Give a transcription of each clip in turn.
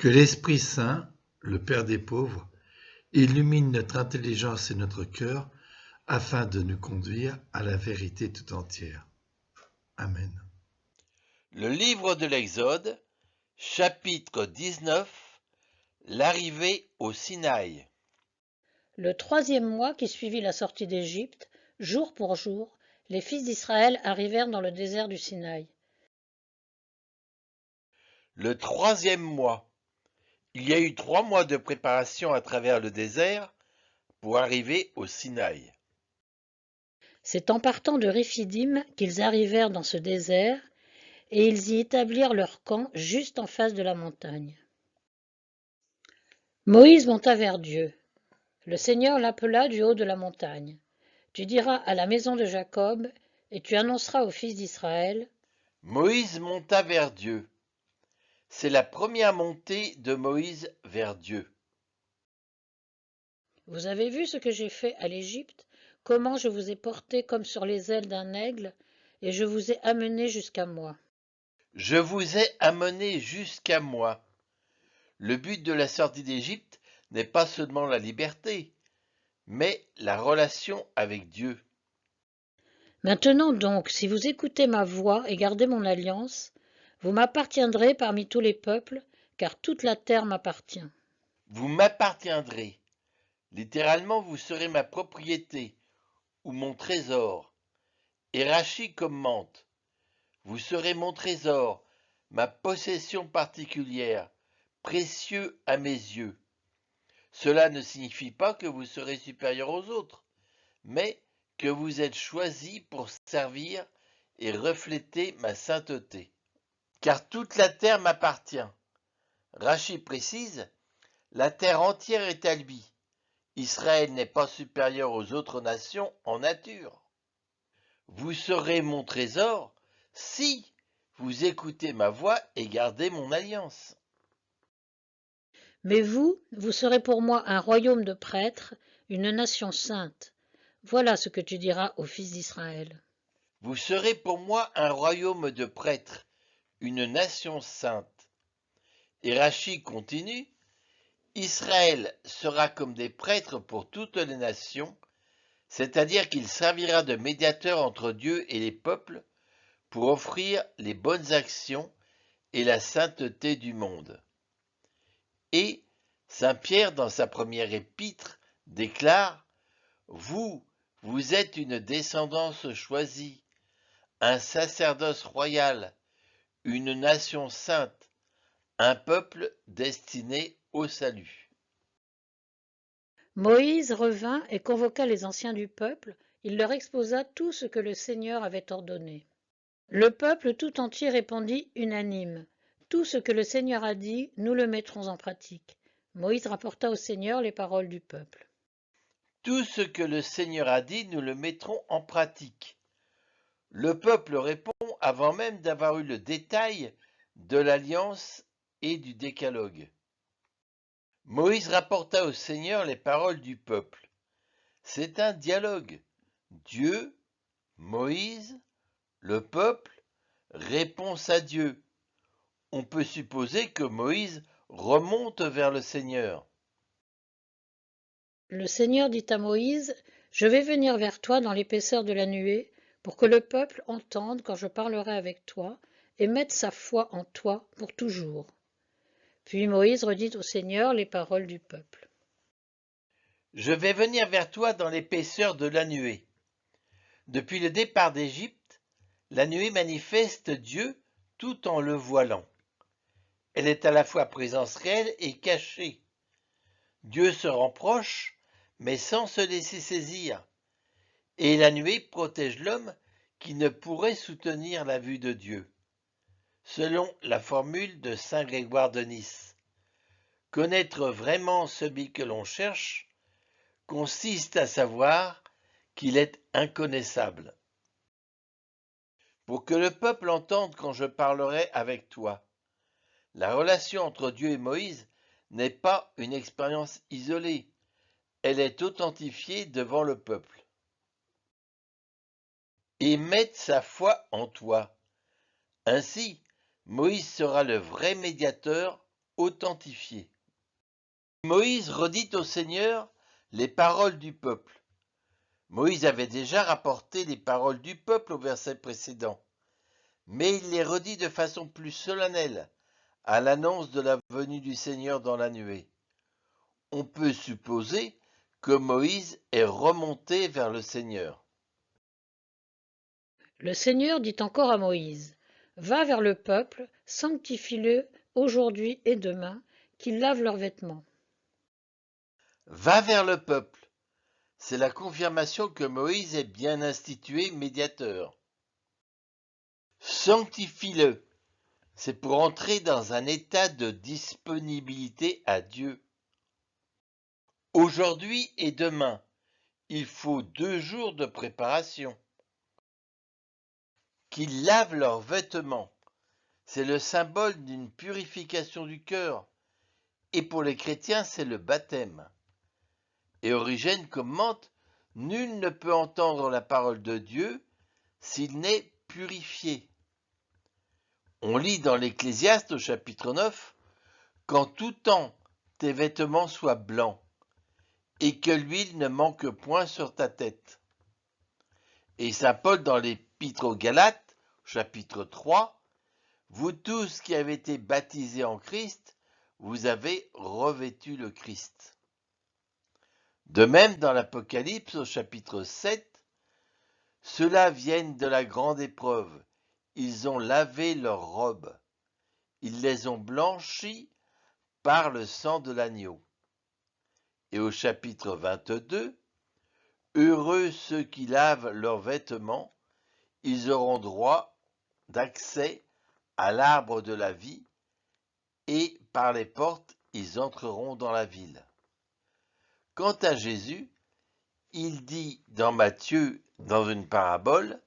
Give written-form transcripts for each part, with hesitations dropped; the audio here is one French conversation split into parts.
Que l'Esprit Saint, le Père des pauvres, illumine notre intelligence et notre cœur afin de nous conduire à la vérité tout entière. Amen. Le livre de l'Exode, chapitre 19, l'arrivée au Sinaï. Le 3e mois qui suivit la sortie d'Égypte, jour pour jour, les fils d'Israël arrivèrent dans le désert du Sinaï. Le 3e mois. Il y a eu 3 mois de préparation à travers le désert pour arriver au Sinaï. C'est en partant de Réphidim qu'ils arrivèrent dans ce désert, et ils y établirent leur camp juste en face de la montagne. Moïse monta vers Dieu. Le Seigneur l'appela du haut de la montagne. Tu diras à la maison de Jacob, et tu annonceras aux fils d'Israël. Moïse monta vers Dieu. C'est la première montée de Moïse vers Dieu. Vous avez vu ce que j'ai fait à l'Égypte, comment je vous ai porté comme sur les ailes d'un aigle, et je vous ai amené jusqu'à moi. Je vous ai amené jusqu'à moi. Le but de la sortie d'Égypte n'est pas seulement la liberté, mais la relation avec Dieu. Maintenant donc, si vous écoutez ma voix et gardez mon alliance, vous m'appartiendrez parmi tous les peuples, car toute la terre m'appartient. Vous m'appartiendrez. Littéralement, vous serez ma propriété ou mon trésor. Et Rachid commente. Vous serez mon trésor, ma possession particulière, précieux à mes yeux. Cela ne signifie pas que vous serez supérieur aux autres, mais que vous êtes choisis pour servir et refléter ma sainteté. Car toute la terre m'appartient. Rachid précise, la terre entière est à lui. Israël n'est pas supérieur aux autres nations en nature. Vous serez mon trésor si vous écoutez ma voix et gardez mon alliance. Mais vous serez pour moi un royaume de prêtres, une nation sainte. Voilà ce que tu diras aux fils d'Israël. Vous serez pour moi un royaume de prêtres, une nation sainte. Et Rachid continue, Israël sera comme des prêtres pour toutes les nations, c'est-à-dire qu'il servira de médiateur entre Dieu et les peuples pour offrir les bonnes actions et la sainteté du monde. Et Saint Pierre, dans sa première épître, déclare « vous êtes une descendance choisie, un sacerdoce royal, une nation sainte, un peuple destiné au salut. » Moïse revint et convoqua les anciens du peuple, il leur exposa tout ce que le Seigneur avait ordonné. Le peuple tout entier répondit unanime. Tout ce que le Seigneur a dit, nous le mettrons en pratique. Moïse rapporta au Seigneur les paroles du peuple. Tout ce que le Seigneur a dit, nous le mettrons en pratique. Le peuple répond avant même d'avoir eu le détail de l'alliance et du décalogue. Moïse rapporta au Seigneur les paroles du peuple. C'est un dialogue. Dieu, Moïse, le peuple, réponse à Dieu. On peut supposer que Moïse remonte vers le Seigneur. Le Seigneur dit à Moïse, « Je vais venir vers toi dans l'épaisseur de la nuée, pour que le peuple entende quand je parlerai avec toi, et mette sa foi en toi pour toujours. » Puis Moïse redit au Seigneur les paroles du peuple. Je vais venir vers toi dans l'épaisseur de la nuée. Depuis le départ d'Égypte, la nuée manifeste Dieu tout en le voilant. Elle est à la fois présence réelle et cachée. Dieu se rend proche, mais sans se laisser saisir. Et la nuée protège l'homme qui ne pourrait soutenir la vue de Dieu. Selon la formule de saint Grégoire de Nice, connaître vraiment celui que l'on cherche consiste à savoir qu'il est inconnaissable. Pour que le peuple entende quand je parlerai avec toi, la relation entre Dieu et Moïse n'est pas une expérience isolée, elle est authentifiée devant le peuple. Et mette sa foi en toi. Ainsi, Moïse sera le vrai médiateur authentifié. Moïse redit au Seigneur les paroles du peuple. Moïse avait déjà rapporté les paroles du peuple au verset précédent, mais il les redit de façon plus solennelle à l'annonce de la venue du Seigneur dans la nuée. On peut supposer que Moïse est remonté vers le Seigneur. Le Seigneur dit encore à Moïse, « Va vers le peuple, sanctifie-le aujourd'hui et demain, qu'ils lavent leurs vêtements. » Va vers le peuple. C'est la confirmation que Moïse est bien institué médiateur. Sanctifie-le. C'est pour entrer dans un état de disponibilité à Dieu. Aujourd'hui et demain, il faut 2 jours de préparation. Qu'ils lavent leurs vêtements. C'est le symbole d'une purification du cœur. Et pour les chrétiens, c'est le baptême. Et Origène commente, nul ne peut entendre la parole de Dieu s'il n'est purifié. On lit dans l'Ecclésiaste au chapitre 9, qu'en tout temps tes vêtements soient blancs, et que l'huile ne manque point sur ta tête. Et saint Paul dans l'Épître aux Galates, chapitre 3, vous tous qui avez été baptisés en Christ, vous avez revêtu le Christ. De même, dans l'Apocalypse au chapitre 7, ceux-là viennent de la grande épreuve, ils ont lavé leurs robes, ils les ont blanchies par le sang de l'agneau. Et au chapitre 22, heureux ceux qui lavent leurs vêtements, ils auront droit d'accès à l'arbre de la vie, et par les portes ils entreront dans la ville. Quant à Jésus, il dit dans Matthieu, dans une parabole,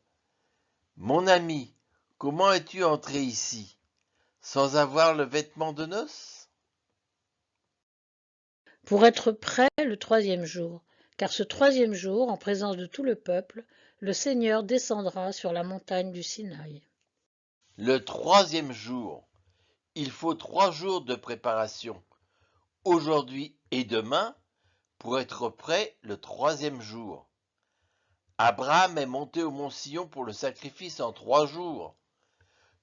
« Mon ami, comment es-tu entré ici, sans avoir le vêtement de noces ?» Pour être prêt le 3e jour, car ce 3e jour, en présence de tout le peuple, le Seigneur descendra sur la montagne du Sinaï. Le 3e jour, il faut 3 jours de préparation, aujourd'hui et demain, pour être prêt le 3e jour. Abraham est monté au mont Sion pour le sacrifice en 3 jours,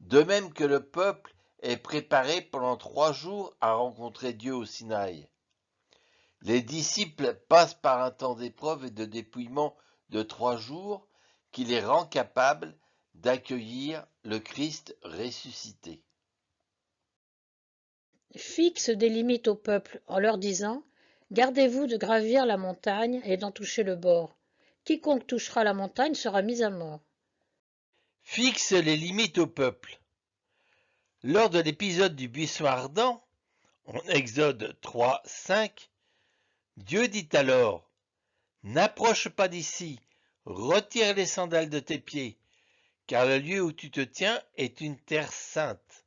de même que le peuple est préparé pendant 3 jours à rencontrer Dieu au Sinaï. Les disciples passent par un temps d'épreuve et de dépouillement de 3 jours qui les rend capables d'accueillir le Christ ressuscité. Fixe des limites au peuple en leur disant, « Gardez-vous de gravir la montagne et d'en toucher le bord. Quiconque touchera la montagne sera mis à mort. » Fixe les limites au peuple. Lors de l'épisode du buisson ardent, en Exode 3, 5, Dieu dit alors, « N'approche pas d'ici, retire les sandales de tes pieds, car le lieu où tu te tiens est une terre sainte. »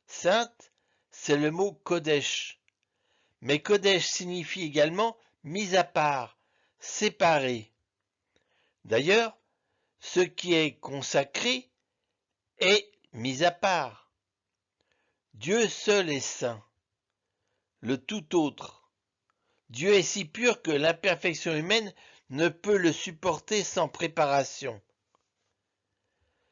Sainte, c'est le mot Kodesh. Mais Kodesh signifie également mis à part, séparé. D'ailleurs, ce qui est consacré est mis à part. Dieu seul est saint, le tout autre. Dieu est si pur que l'imperfection humaine ne peut le supporter sans préparation.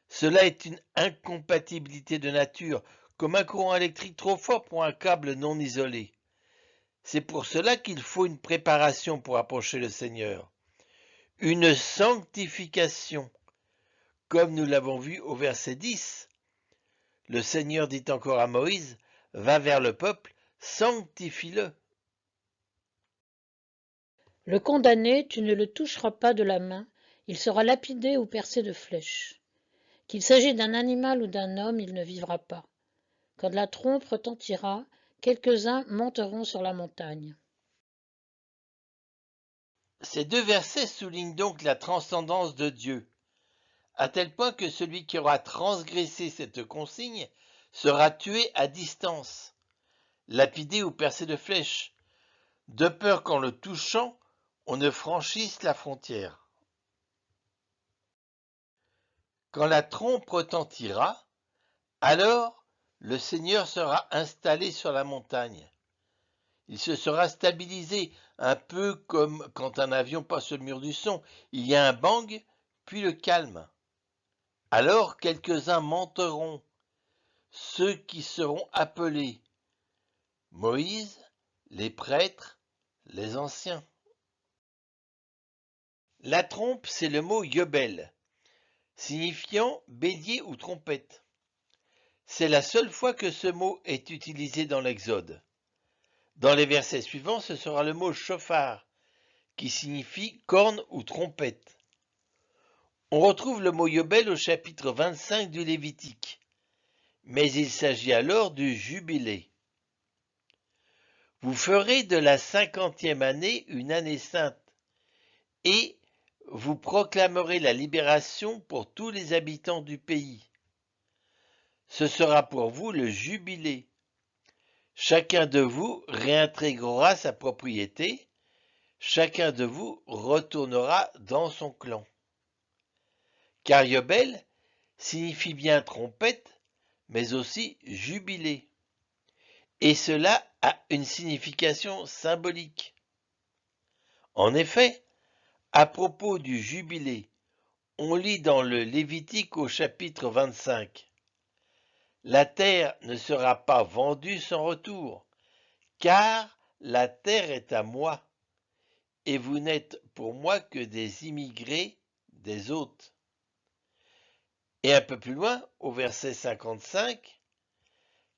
Cela est une incompatibilité de nature, comme un courant électrique trop fort pour un câble non isolé. C'est pour cela qu'il faut une préparation pour approcher le Seigneur. Une sanctification, comme nous l'avons vu au verset 10. Le Seigneur dit encore à Moïse, « Va vers le peuple, sanctifie-le. » Le condamné, tu ne le toucheras pas de la main, il sera lapidé ou percé de flèches. Qu'il s'agisse d'un animal ou d'un homme, il ne vivra pas. Quand la trompe retentira, quelques-uns monteront sur la montagne. Ces 2 versets soulignent donc la transcendance de Dieu, à tel point que celui qui aura transgressé cette consigne sera tué à distance, lapidé ou percé de flèches, de peur qu'en le touchant, on ne franchisse la frontière. Quand la trompe retentira, alors le Seigneur sera installé sur la montagne. Il se sera stabilisé, un peu comme quand un avion passe le mur du son. Il y a un bang, puis le calme. Alors quelques-uns monteront, ceux qui seront appelés Moïse, les prêtres, les anciens. La trompe, c'est le mot yobel, signifiant bélier ou trompette. C'est la seule fois que ce mot est utilisé dans l'Exode. Dans les versets suivants, ce sera le mot shofar, qui signifie corne ou trompette. On retrouve le mot yobel au chapitre 25 du Lévitique, mais il s'agit alors du jubilé. Vous ferez de la 50e année une année sainte, et vous proclamerez la libération pour tous les habitants du pays. Ce sera pour vous le jubilé. Chacun de vous réintégrera sa propriété, chacun de vous retournera dans son clan. Car Yobel signifie bien trompette, mais aussi jubilé. Et cela a une signification symbolique. En effet, à propos du jubilé, on lit dans le Lévitique au chapitre 25. La terre ne sera pas vendue sans retour, car la terre est à moi, et vous n'êtes pour moi que des immigrés, des hôtes. Et un peu plus loin, au verset 55,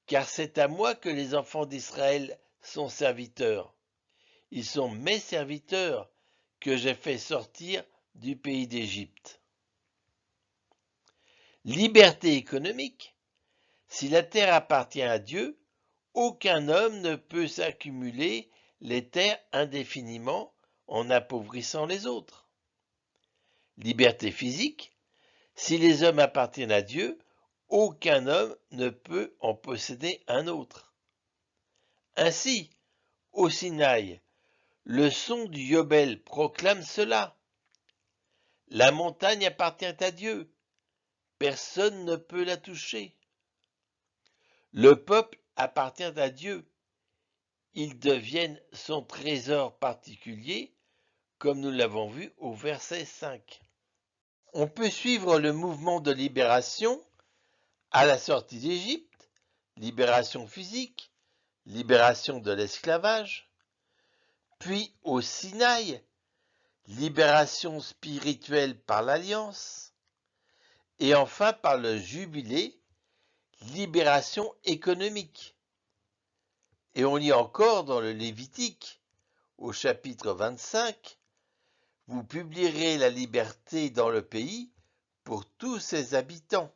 car c'est à moi que les enfants d'Israël sont serviteurs. Ils sont mes serviteurs que j'ai fait sortir du pays d'Égypte. Liberté économique. Si la terre appartient à Dieu, aucun homme ne peut s'accumuler les terres indéfiniment en appauvrissant les autres. Liberté physique. Si les hommes appartiennent à Dieu, aucun homme ne peut en posséder un autre. Ainsi, au Sinaï, le son du Yobel proclame cela. La montagne appartient à Dieu. Personne ne peut la toucher. Le peuple appartient à Dieu. Ils deviennent son trésor particulier, comme nous l'avons vu au verset 5. On peut suivre le mouvement de libération à la sortie d'Égypte, libération physique, libération de l'esclavage, puis au Sinaï, libération spirituelle par l'alliance, et enfin par le jubilé, libération économique. Et on lit encore dans le Lévitique, au chapitre 25, vous publierez la liberté dans le pays pour tous ses habitants.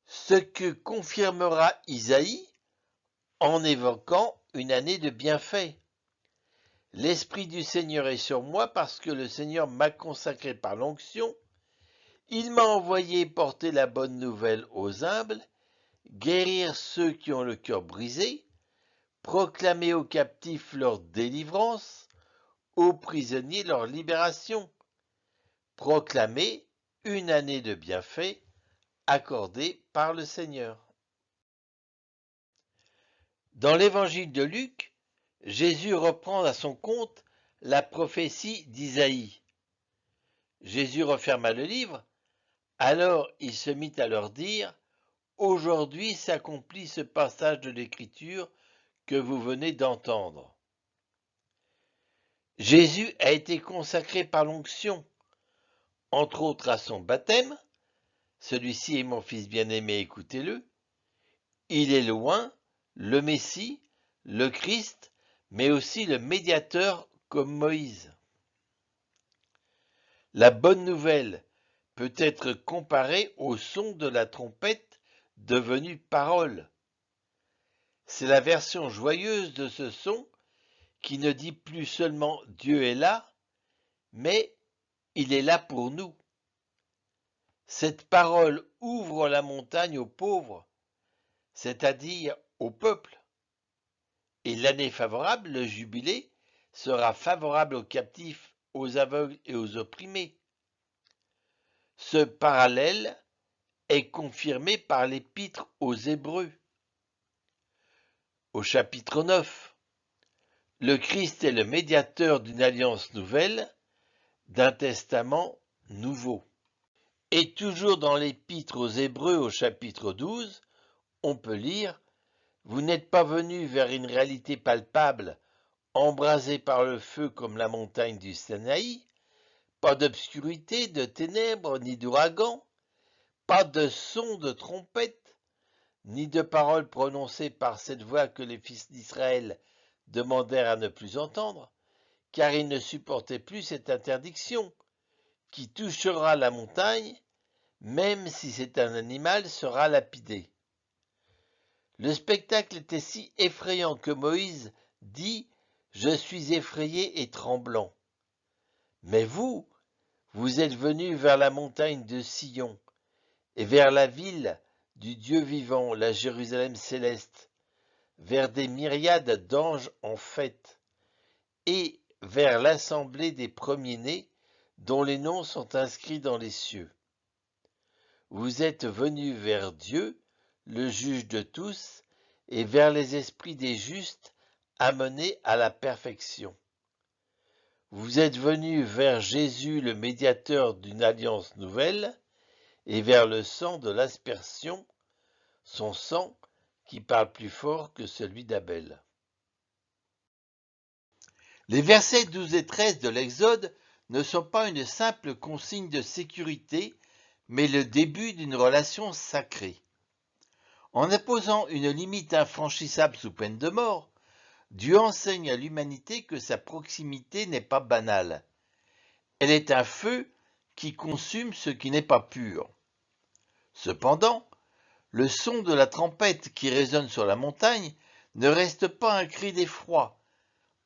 Ce que confirmera Isaïe en évoquant une année de bienfaits. L'Esprit du Seigneur est sur moi parce que le Seigneur m'a consacré par l'onction. Il m'a envoyé porter la bonne nouvelle aux humbles, guérir ceux qui ont le cœur brisé, proclamer aux captifs leur délivrance, aux prisonniers leur libération, proclamer une année de bienfaits accordée par le Seigneur. Dans l'évangile de Luc, Jésus reprend à son compte la prophétie d'Isaïe. Jésus referma le livre, alors il se mit à leur dire « Aujourd'hui s'accomplit ce passage de l'Écriture que vous venez d'entendre. » Jésus a été consacré par l'onction, entre autres à son baptême. Celui-ci est mon Fils bien-aimé, écoutez-le. Il est loin, le Messie, le Christ, mais aussi le médiateur comme Moïse. La bonne nouvelle peut être comparée au son de la trompette devenue parole. C'est la version joyeuse de ce son qui ne dit plus seulement Dieu est là, mais il est là pour nous. Cette parole ouvre la montagne aux pauvres, c'est-à-dire au peuple. Et l'année favorable, le jubilé, sera favorable aux captifs, aux aveugles et aux opprimés. Ce parallèle est confirmée par l'Épître aux Hébreux. Au chapitre 9, le Christ est le médiateur d'une alliance nouvelle, d'un testament nouveau. Et toujours dans l'Épître aux Hébreux au chapitre 12, on peut lire « Vous n'êtes pas venus vers une réalité palpable, embrasée par le feu comme la montagne du Sinaï, pas d'obscurité, de ténèbres, ni d'ouragan, pas de son de trompette, ni de paroles prononcées par cette voix que les fils d'Israël demandèrent à ne plus entendre, car ils ne supportaient plus cette interdiction. Qui touchera la montagne, même si c'est un animal, sera lapidé. » Le spectacle était si effrayant que Moïse dit « Je suis effrayé et tremblant. » Mais vous êtes venus vers la montagne de Sion, et vers la ville du Dieu vivant, la Jérusalem céleste, vers des myriades d'anges en fête, et vers l'assemblée des premiers-nés, dont les noms sont inscrits dans les cieux. Vous êtes venus vers Dieu, le juge de tous, et vers les esprits des justes, amenés à la perfection. Vous êtes venus vers Jésus, le médiateur d'une alliance nouvelle, et vers le sang de l'aspersion, son sang qui parle plus fort que celui d'Abel. Les versets 12 et 13 de l'Exode ne sont pas une simple consigne de sécurité, mais le début d'une relation sacrée. En imposant une limite infranchissable sous peine de mort, Dieu enseigne à l'humanité que sa proximité n'est pas banale. Elle est un feu qui consume ce qui n'est pas pur. Cependant, le son de la trompette qui résonne sur la montagne ne reste pas un cri d'effroi.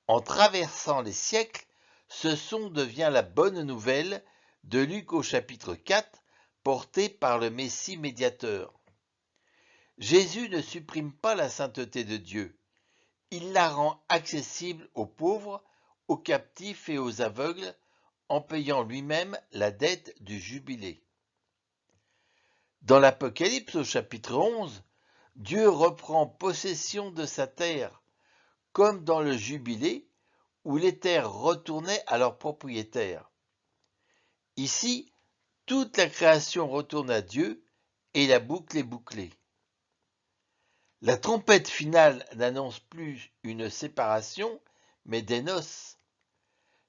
En traversant les siècles, ce son devient la bonne nouvelle de Luc au chapitre 4, portée par le Messie médiateur. Jésus ne supprime pas la sainteté de Dieu. Il la rend accessible aux pauvres, aux captifs et aux aveugles, en payant lui-même la dette du jubilé. Dans l'Apocalypse au chapitre 11, Dieu reprend possession de sa terre, comme dans le jubilé, où les terres retournaient à leurs propriétaires. Ici, toute la création retourne à Dieu et la boucle est bouclée. La trompette finale n'annonce plus une séparation, mais des noces.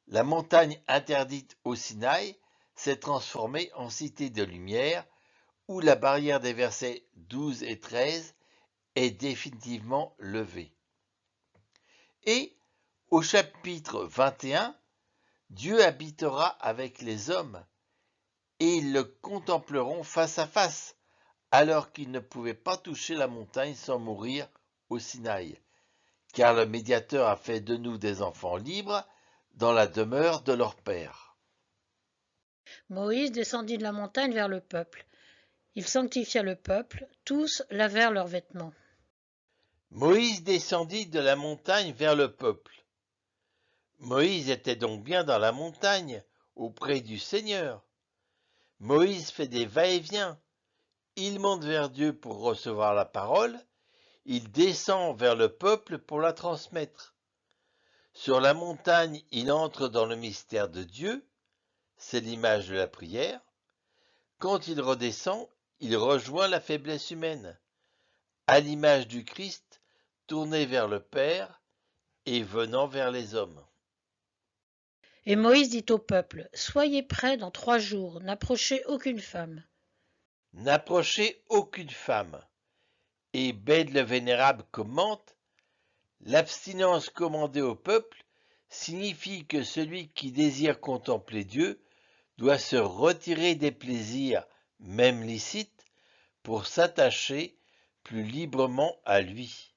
La montagne interdite au Sinaï s'est transformée en cité de lumière, où la barrière des versets 12 et 13 est définitivement levée. Et, au chapitre 21, Dieu habitera avec les hommes, et ils le contempleront face à face, alors qu'ils ne pouvaient pas toucher la montagne sans mourir au Sinaï, car le médiateur a fait de nous des enfants libres dans la demeure de leur Père. Moïse descendit de la montagne vers le peuple. Il sanctifia le peuple, tous lavèrent leurs vêtements. Moïse descendit de la montagne vers le peuple. Moïse était donc bien dans la montagne, auprès du Seigneur. Moïse fait des va-et-vient. Il monte vers Dieu pour recevoir la parole, il descend vers le peuple pour la transmettre. Sur la montagne, il entre dans le mystère de Dieu, c'est l'image de la prière. Quand il redescend, il rejoint la faiblesse humaine, à l'image du Christ, tourné vers le Père et venant vers les hommes. Et Moïse dit au peuple, « Soyez prêts dans 3 jours, n'approchez aucune femme. » N'approchez aucune femme. Et Bède le Vénérable commente, l'abstinence commandée au peuple signifie que celui qui désire contempler Dieu doit se retirer des plaisirs, même licites, pour s'attacher plus librement à lui.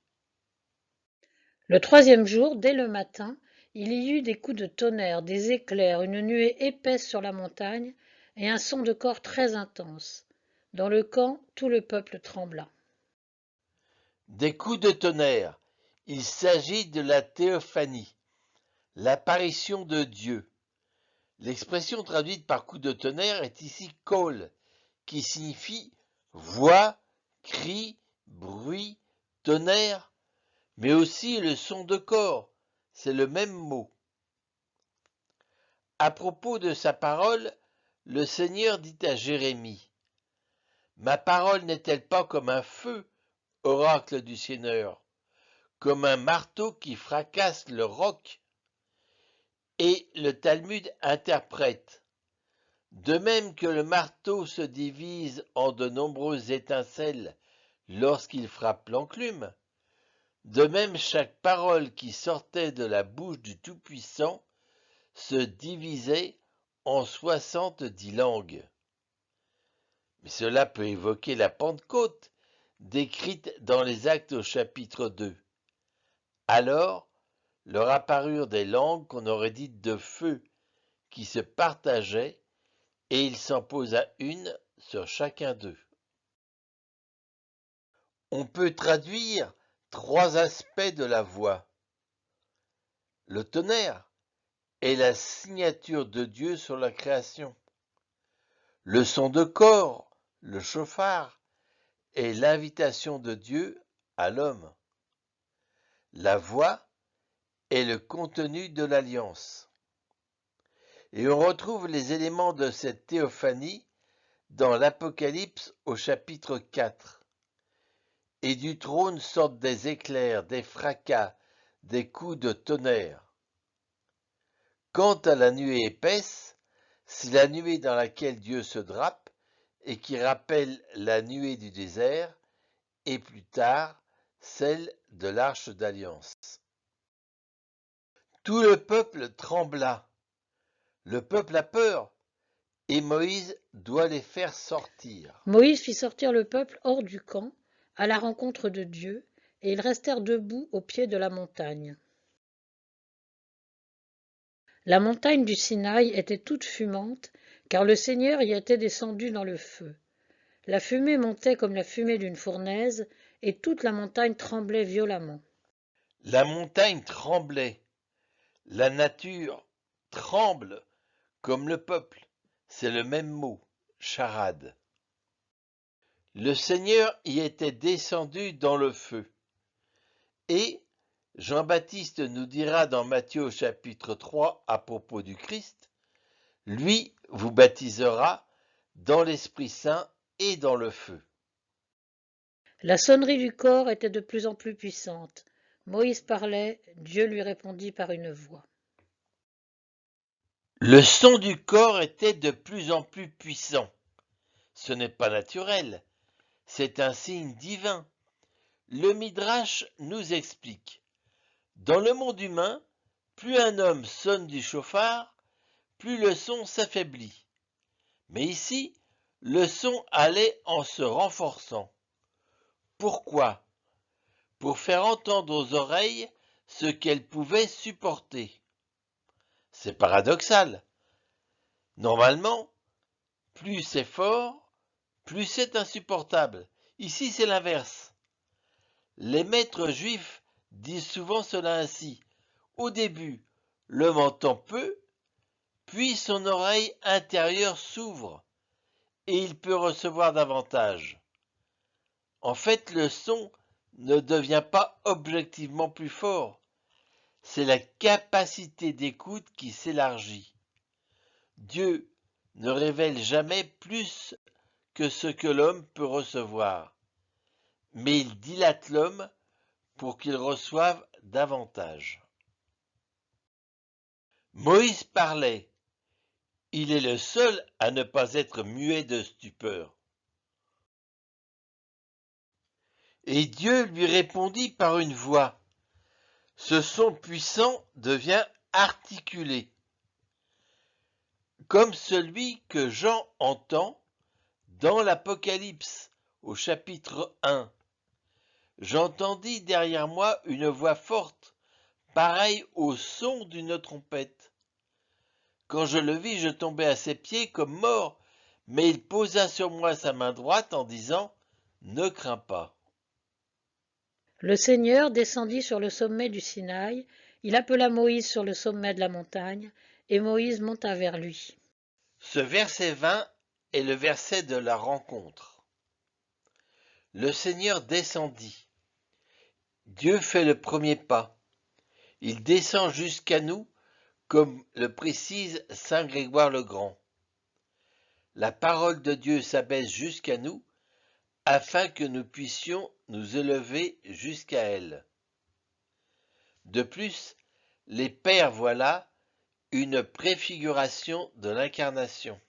Le 3e jour, dès le matin, il y eut des coups de tonnerre, des éclairs, une nuée épaisse sur la montagne, et un son de cor très intense. Dans le camp, tout le peuple trembla. Des coups de tonnerre, il s'agit de la théophanie, l'apparition de Dieu. L'expression traduite par coup de tonnerre est ici kol, qui signifie voix, cri, bruit, tonnerre, mais aussi le son de corps, c'est le même mot. À propos de sa parole, le Seigneur dit à Jérémie, « Ma parole n'est-elle pas comme un feu, oracle du Seigneur, comme un marteau qui fracasse le roc ?» Et le Talmud interprète, « De même que le marteau se divise en de nombreuses étincelles lorsqu'il frappe l'enclume, de même chaque parole qui sortait de la bouche du Tout-Puissant se divisait en 70 langues. » Mais cela peut évoquer la Pentecôte, décrite dans les Actes au chapitre 2. Alors, leur apparurent des langues qu'on aurait dites de feu, qui se partageaient, et il s'en posa une sur chacun d'eux. On peut traduire 3 aspects de la voix. Le tonnerre est la signature de Dieu sur la création. Le son de corps, le chauffard, est l'invitation de Dieu à l'homme. La voix est le contenu de l'alliance. Et on retrouve les éléments de cette théophanie dans l'Apocalypse au chapitre 4. Et du trône sortent des éclairs, des fracas, des coups de tonnerre. Quant à la nuée épaisse, c'est la nuée dans laquelle Dieu se drape et qui rappelle la nuée du désert et plus tard celle de l'arche d'alliance. Tout le peuple trembla. Le peuple a peur et Moïse doit les faire sortir. Moïse fit sortir le peuple hors du camp, à la rencontre de Dieu, et ils restèrent debout au pied de la montagne. La montagne du Sinaï était toute fumante, car le Seigneur y était descendu dans le feu. La fumée montait comme la fumée d'une fournaise, et toute la montagne tremblait violemment. La montagne tremblait, la nature tremble comme le peuple, c'est le même mot, charade. Le Seigneur y était descendu dans le feu. Et Jean-Baptiste nous dira dans Matthieu au chapitre 3 à propos du Christ, « Lui vous baptisera dans l'Esprit Saint et dans le feu. » La sonnerie du corps était de plus en plus puissante. Moïse parlait, Dieu lui répondit par une voix. Le son du corps était de plus en plus puissant. Ce n'est pas naturel, c'est un signe divin. Le Midrash nous explique. Dans le monde humain, plus un homme sonne du chauffard, plus le son s'affaiblit. Mais ici, le son allait en se renforçant. Pourquoi? Pour faire entendre aux oreilles ce qu'elles pouvaient supporter. C'est paradoxal. Normalement, plus c'est fort, plus c'est insupportable. Ici, c'est l'inverse. Les maîtres juifs disent souvent cela ainsi. Au début, l'homme entend peu, puis son oreille intérieure s'ouvre et il peut recevoir davantage. En fait, le son ne devient pas objectivement plus fort. C'est la capacité d'écoute qui s'élargit. Dieu ne révèle jamais plus que ce que l'homme peut recevoir, mais il dilate l'homme pour qu'il reçoive davantage. Moïse parlait. Il est le seul à ne pas être muet de stupeur. Et Dieu lui répondit par une voix. Ce son puissant devient articulé, comme celui que Jean entend dans l'Apocalypse au chapitre 1. J'entendis derrière moi une voix forte, pareille au son d'une trompette. Quand je le vis, je tombai à ses pieds comme mort, mais il posa sur moi sa main droite en disant « Ne crains pas ». Le Seigneur descendit sur le sommet du Sinaï, il appela Moïse sur le sommet de la montagne, et Moïse monta vers lui. Ce verset 20 est le verset de la rencontre. Le Seigneur descendit. Dieu fait le premier pas. Il descend jusqu'à nous, comme le précise saint Grégoire le Grand. La parole de Dieu s'abaisse jusqu'à nous, afin que nous puissions nous élever jusqu'à elle. De plus, les pères voient là une préfiguration de l'incarnation.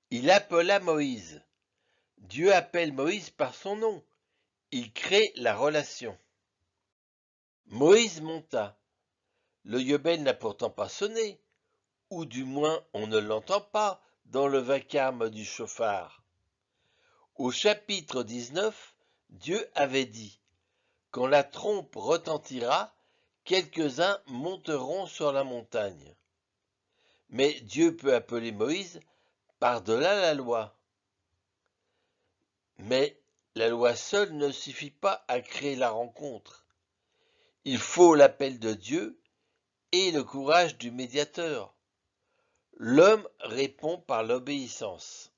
Il appela Moïse. Dieu appelle Moïse par son nom. Il crée la relation. Moïse monta. Le yobel n'a pourtant pas sonné, ou du moins on ne l'entend pas dans le vacarme du chauffard. Au chapitre 19, Dieu avait dit « Quand la trompe retentira, quelques-uns monteront sur la montagne. » Mais Dieu peut appeler Moïse par-delà la loi. Mais la loi seule ne suffit pas à créer la rencontre. Il faut l'appel de Dieu et le courage du médiateur. L'homme répond par l'obéissance.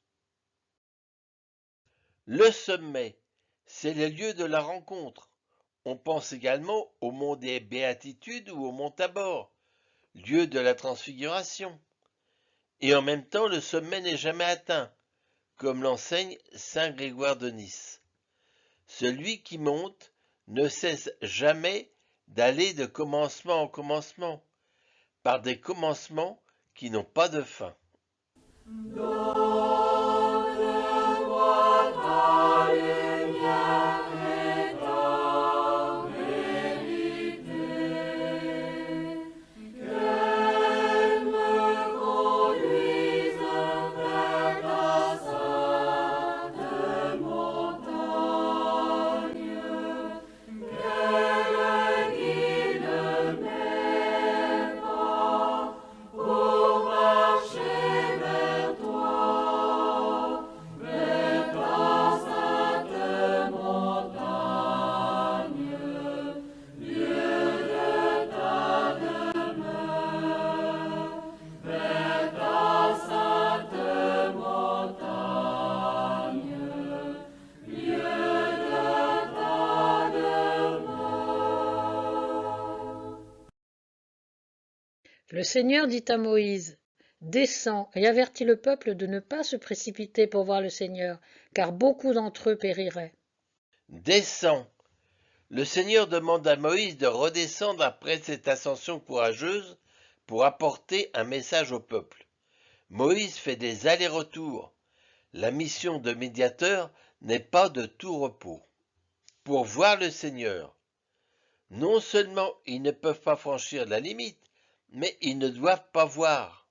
Le sommet, c'est le lieu de la rencontre. On pense également au mont des Béatitudes ou au mont Tabor, lieu de la transfiguration. Et en même temps, le sommet n'est jamais atteint, comme l'enseigne saint Grégoire de Nice. Celui qui monte ne cesse jamais d'aller de commencement en commencement, par des commencements qui n'ont pas de fin. Le Seigneur dit à Moïse, « Descends et avertis le peuple de ne pas se précipiter pour voir le Seigneur, car beaucoup d'entre eux périraient. » Descends. Le Seigneur demande à Moïse de redescendre après cette ascension courageuse pour apporter un message au peuple. Moïse fait des allers-retours. La mission de médiateur n'est pas de tout repos. Pour voir le Seigneur, non seulement ils ne peuvent pas franchir la limite, mais ils ne doivent pas voir.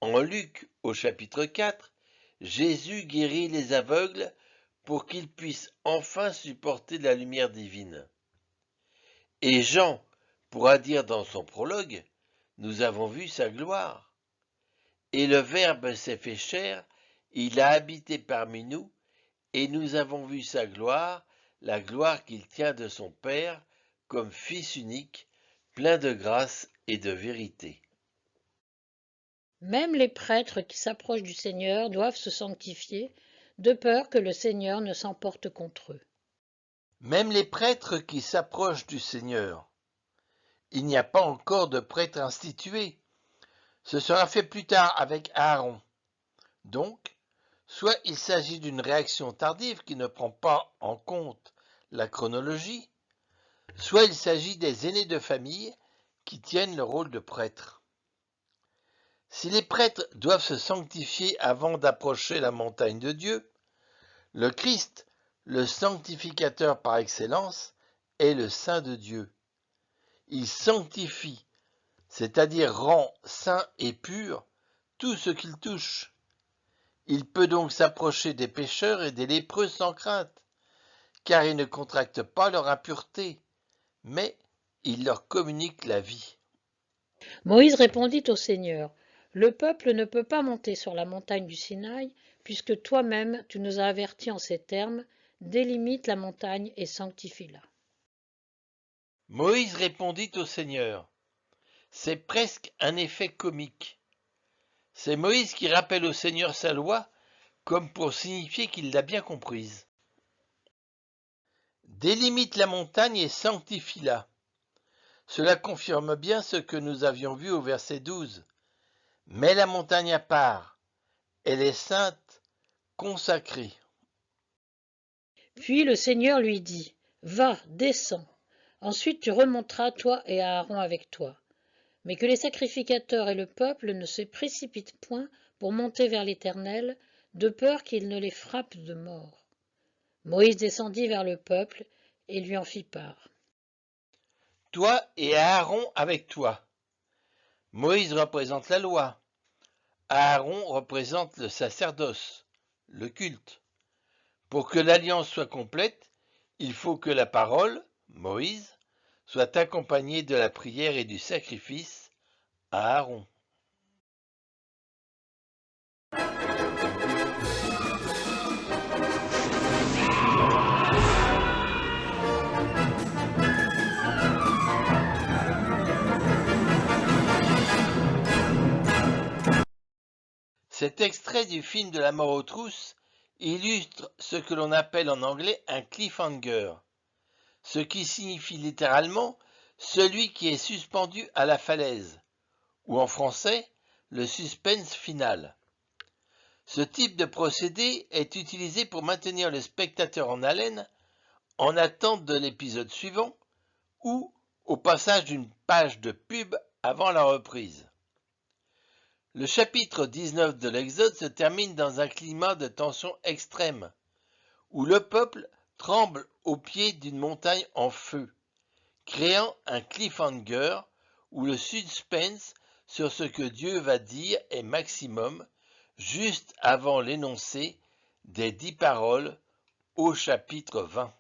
En Luc, au chapitre 4, Jésus guérit les aveugles pour qu'ils puissent enfin supporter la lumière divine. Et Jean pourra dire dans son prologue, « Nous avons vu sa gloire. » Et le Verbe s'est fait chair, il a habité parmi nous, et nous avons vu sa gloire, la gloire qu'il tient de son Père, comme Fils unique, plein de grâce et de vérité. Même les prêtres qui s'approchent du Seigneur doivent se sanctifier, de peur que le Seigneur ne s'emporte contre eux. Même les prêtres qui s'approchent du Seigneur. Il n'y a pas encore de prêtre institué. Ce sera fait plus tard avec Aaron. Donc, soit il s'agit d'une réaction tardive qui ne prend pas en compte la chronologie, soit il s'agit des aînés de famille qui tiennent le rôle de prêtre. Si les prêtres doivent se sanctifier avant d'approcher la montagne de Dieu, le Christ, le sanctificateur par excellence, est le Saint de Dieu. Il sanctifie, c'est-à-dire rend saint et pur tout ce qu'il touche. Il peut donc s'approcher des pécheurs et des lépreux sans crainte, car il ne contracte pas leur impureté, mais il leur communique la vie. Moïse répondit au Seigneur, « Le peuple ne peut pas monter sur la montagne du Sinaï, puisque toi-même tu nous as avertis en ces termes, délimite la montagne et sanctifie-la. » Moïse répondit au Seigneur. C'est presque un effet comique. C'est Moïse qui rappelle au Seigneur sa loi comme pour signifier qu'il l'a bien comprise. Délimite la montagne et sanctifie-la. Cela confirme bien ce que nous avions vu au verset 12. Mets la montagne à part, elle est sainte, consacrée. Puis le Seigneur lui dit, va, descends. Ensuite tu remonteras, toi et Aaron avec toi. Mais que les sacrificateurs et le peuple ne se précipitent point pour monter vers l'Éternel, de peur qu'il ne les frappe de mort. Moïse descendit vers le peuple et lui en fit part. Toi et Aaron avec toi. Moïse représente la loi. Aaron représente le sacerdoce, le culte. Pour que l'alliance soit complète, il faut que la parole, Moïse, soit accompagnée de la prière et du sacrifice, Aaron. Cet extrait du film de la mort aux trousses illustre ce que l'on appelle en anglais un cliffhanger, ce qui signifie littéralement celui qui est suspendu à la falaise, ou en français, le suspense final. Ce type de procédé est utilisé pour maintenir le spectateur en haleine, en attente de l'épisode suivant, ou au passage d'une page de pub avant la reprise. Le chapitre 19 de l'Exode se termine dans un climat de tension extrême, où le peuple tremble au pied d'une montagne en feu, créant un cliffhanger où le suspense sur ce que Dieu va dire est maximum, juste avant l'énoncé des 10 paroles au chapitre 20.